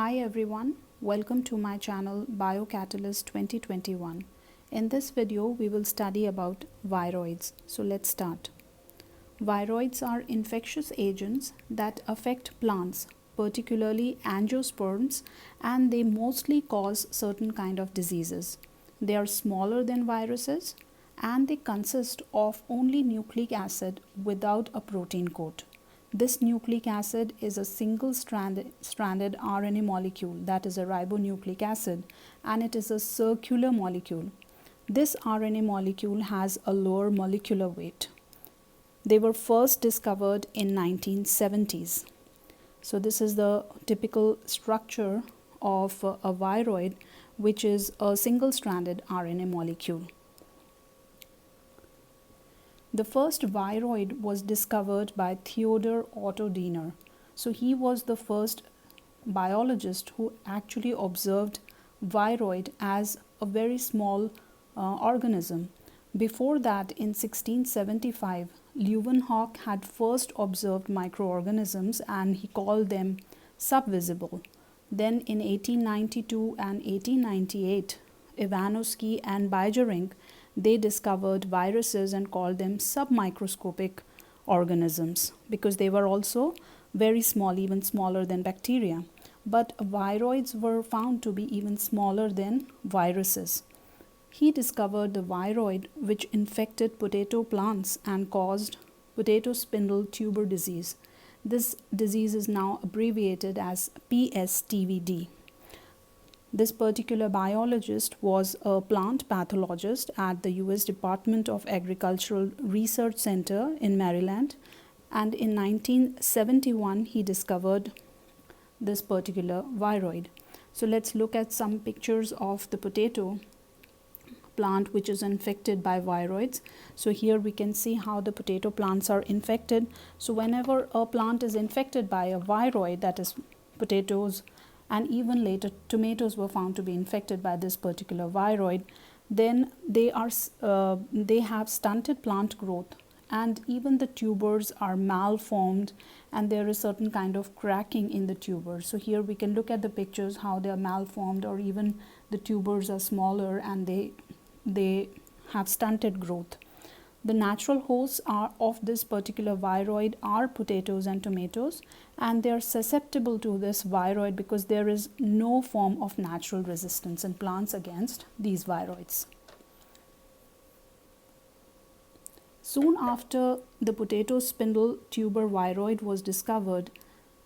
Hi everyone, welcome to my channel BioCatalyst 2021. In this video we will study about viroids. So let's start. Viroids are infectious agents that affect plants, particularly angiosperms, and they mostly cause certain kind of diseases. They are smaller than viruses and they consist of only nucleic acid without a protein coat. This nucleic acid is a single stranded RNA molecule, that is a ribonucleic acid, and it is a circular molecule. This RNA molecule has a lower molecular weight. They were first discovered in 1970s. So this is the typical structure of a viroid, which is a single stranded RNA molecule. The first viroid was discovered by Theodor Otto Diener. So he was the first biologist who actually observed viroid as a very small organism. Before that, in 1675, Leeuwenhoek had first observed microorganisms and he called them subvisible. Then in 1892 and 1898, Ivanovsky and Bajorink, they discovered viruses and called them submicroscopic organisms because they were also very small, even smaller than bacteria. But viroids were found to be even smaller than viruses. He discovered the viroid which infected potato plants and caused potato spindle tuber disease. This disease is now abbreviated as PSTVD. This particular biologist was a plant pathologist at the US Department of Agricultural Research Center in Maryland, and in 1971 he discovered this particular viroid. So let's look at some pictures of the potato plant which is infected by viroids. So here we can see how the potato plants are infected. So whenever a plant is infected by a viroid, that is potatoes, and even later tomatoes were found to be infected by this particular viroid, then they have stunted plant growth, and even the tubers are malformed and there is certain kind of cracking in the tubers. So here we can look at the pictures how they are malformed, or even the tubers are smaller and they have stunted growth. The natural hosts of this particular viroid are potatoes and tomatoes, and they are susceptible to this viroid because there is no form of natural resistance in plants against these viroids. Soon after the potato spindle tuber viroid was discovered,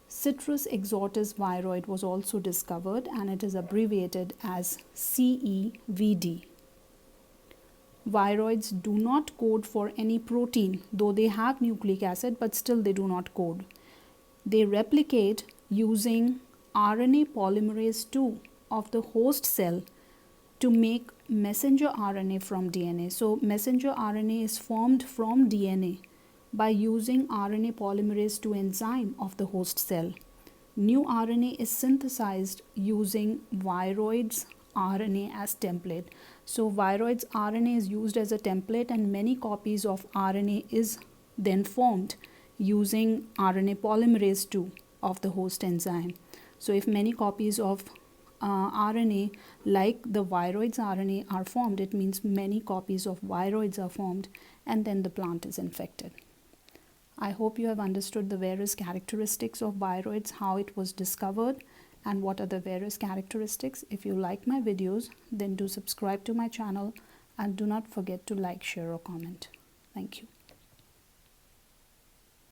Citrus exortis viroid was also discovered, and it is abbreviated as CEVD. Viroids do not code for any protein, though they have nucleic acid, but still they do not code. They replicate using RNA polymerase II of the host cell to make messenger RNA from DNA. So messenger RNA is formed from DNA by using RNA polymerase II enzyme of the host cell. New RNA is synthesized using viroids RNA as template. So viroids RNA is used as a template, and many copies of RNA is then formed using RNA polymerase II of the host enzyme. So if many copies of RNA like the viroids RNA are formed, it means many copies of viroids are formed, and then the plant is infected. I hope you have understood the various characteristics of viroids, how it was discovered, and what are the various characteristics. If you like my videos, then do subscribe to my channel and do not forget to like, share or comment. Thank you.